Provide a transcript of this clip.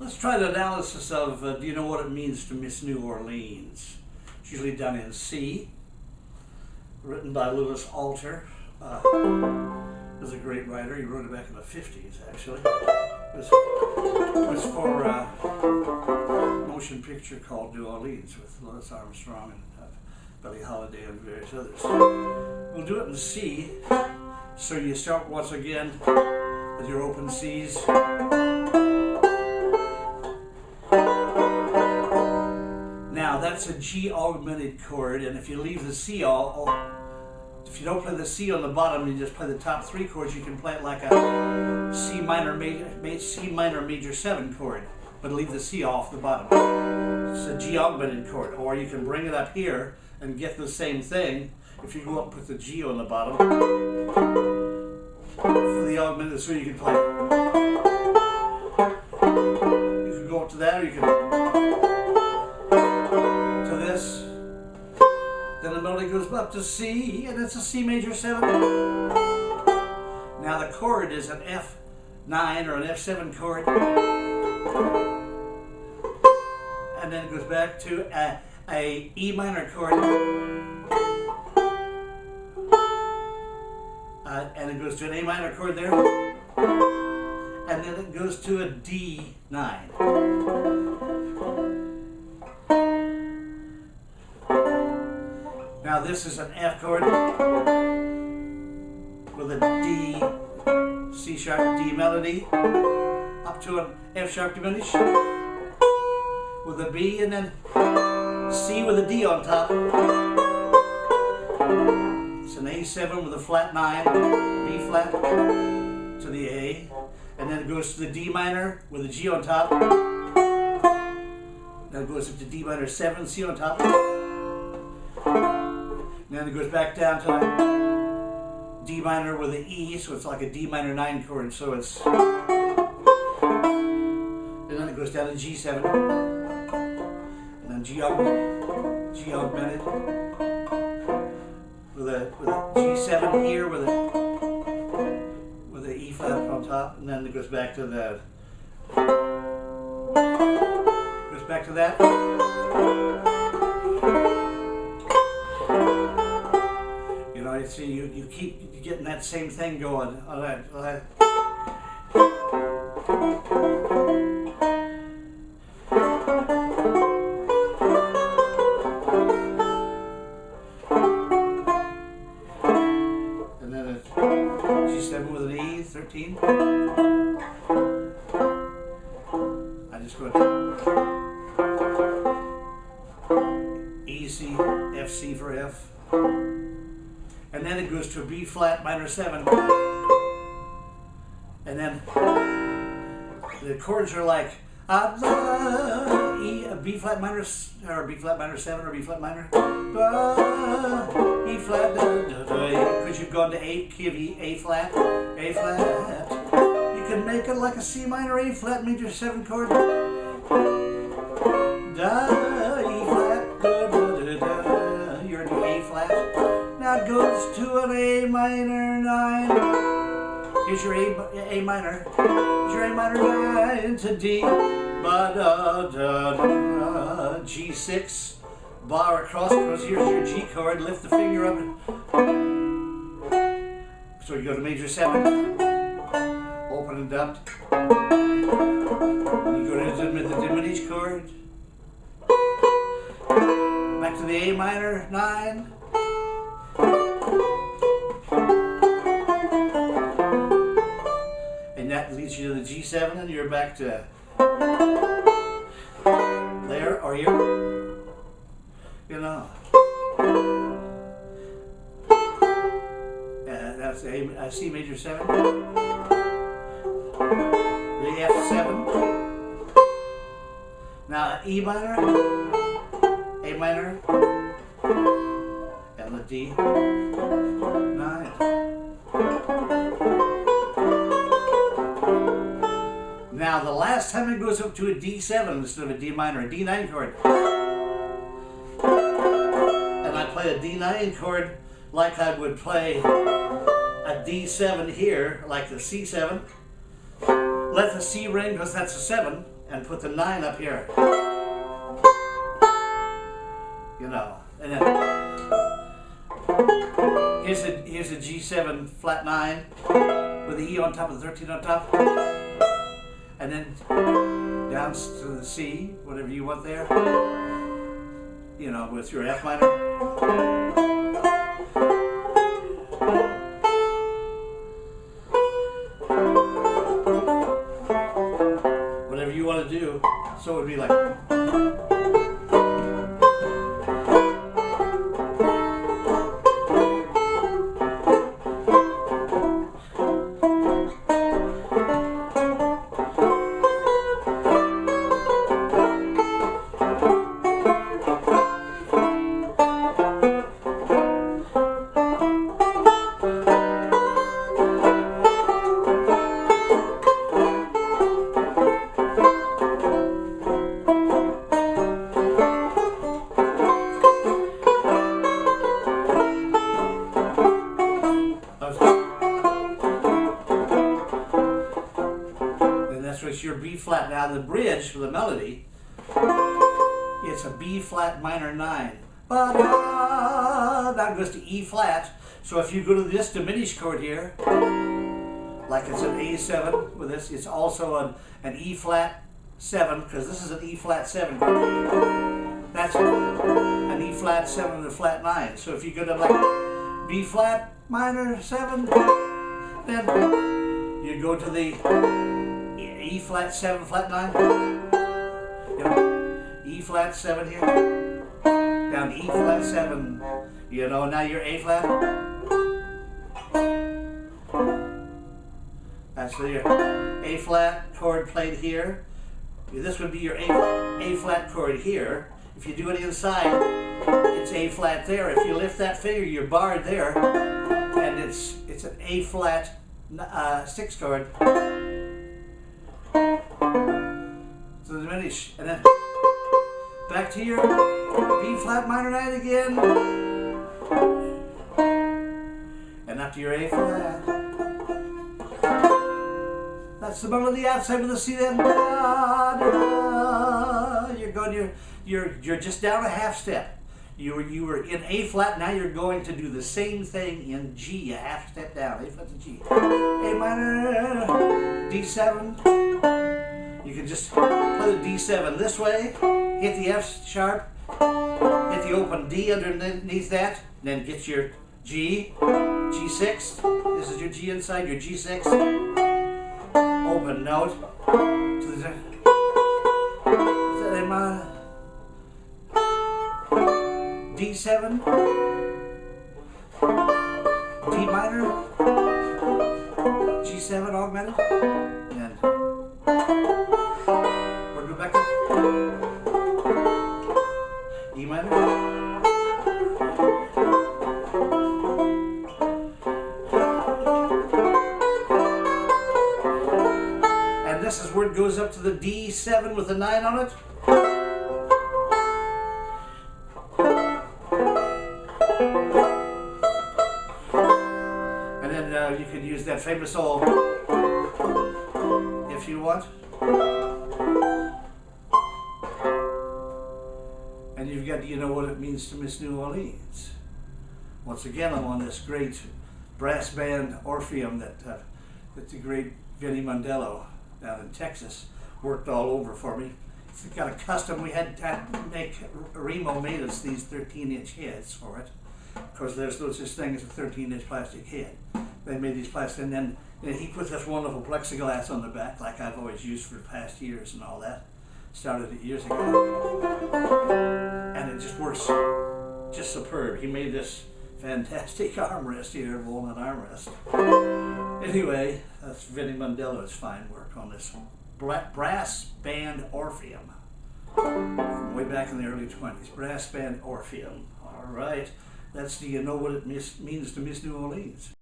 Let's try the analysis of Do You Know What It Means to Miss New Orleans? It's usually done in C, written by Louis Alter. Was a great writer. He wrote it back in the 50s, actually. It was for a motion picture called New Orleans with Louis Armstrong and Billie Holiday and various others. We'll do it in C. So you start once again with your open Cs. Now that's a G augmented chord, and if you leave the C if you don't play the C on the bottom, you just play the top three chords, you can play it like a C minor major 7 chord, but leave the C off the bottom. It's a G augmented chord. Or you can bring it up here and get the same thing if you go up and put the G on the bottom. For the augmented, so you can play. You can go up to that, or you can to this. Then the melody goes up to C, and it's a C major 7. Now the chord is an F9 or an F7 chord. And then it goes back to a E minor chord. And it goes to an A minor chord there. And then it goes to a D9. Now this is an F chord with a D, C sharp, D melody, up to an F sharp diminished, with a B, and then C with a D on top. It's an A7 with a flat 9, B flat to the A, and then it goes to the D minor with a G on top. Then it goes up to D minor 7, C on top. And then it goes back down to D minor with an E, so it's like a D minor 9 chord, so it's... And then it goes down to G7. And then G augmented. With a G7 here with an E flat on top, and then it goes back to that. Goes back to that. You know, you see, you keep getting that same thing going. All right. And then a G7 with an E, 13. I just go E, C, F, C for F. And then it goes to a B flat minor 7. And then the chords are like E, a B flat minor, or B flat minor 7, or B flat minor, E flat, because you've gone to A, key of E, A flat, A flat. You can make it like a C minor, A flat major 7 chord. Da, E flat, da, da, da, da. You're into A flat. Now it goes to an A minor 9. Here's your A minor. Here's your A minor 9 to D. Ba da da da. G6. Bar across, because here's your G chord. Lift the finger up. So you go to major 7. Open and up. And you go to the diminished chord. Back to the A minor 9. And that leads you to the G7, and you're back to there, or you're, you know. That's a C major 7. The F7. Now E minor, A minor, and the D9. Now the last time it goes up to a D7 instead of a D minor, a D9 chord. And I play a D9 chord like I would play a D7 here, like the C7. Let the C ring because that's a 7, and put the 9 up here. You know, and then here's a G7 flat 9 with the E on top of the 13 on top, and then down to the C, whatever you want there. You know, with your F minor. Whatever you want to do, so it would be like. It's your B flat. Now the bridge for the melody, it's a B flat minor 9. Now it goes to E flat. So if you go to this diminished chord here, like it's an A7 with this, it's also an E flat 7, because this is an E flat 7 chord. That's an E flat 7 and a flat 9. So if you go to like B flat minor 7, then you go to the E flat 7 flat 9, you know, E flat 7 here, down to E flat 7, you know, now you're A flat. That's your A flat chord played here. This would be your A flat chord here. If you do it inside, it's A flat there. If you lift that finger, you're barred there, and it's an A flat 6 chord. So diminish, and then back to your B flat minor 9 again, and up to your A flat. That's the melody outside with the C. Then you're going, you're just down a half step. You were in A flat. Now you're going to do the same thing in G, a half step down. A flat to G, A minor, D7. You can just play the D7 this way, hit the F sharp, hit the open D underneath that, then get your G, G6. This is your G inside, your G6. Open note to the D7, D minor, G7 augmented, and we'll go back to E minor. And this is where it goes up to the D7 with a 9 on it. And then you could use that famous old if you want. And you've got, you know what it means to miss New Orleans. Once again, I'm on this great brass band Orpheum that the great Vinnie Mondello down in Texas worked all over for me. It's got a custom. We had to make, Remo made us these 13-inch heads for it, because there's no such thing as a 13-inch plastic head. They made these plastic, and then he put this wonderful plexiglass on the back, like I've always used for the past years and all that. Started it years ago, and it just works just superb. He made this fantastic armrest here, walnut armrest. Anyway, that's Vinnie Mondello's fine work on this Brass Band Orpheum from way back in the early 20s. Brass Band Orpheum. All right, that's, do you know what it means to miss New Orleans?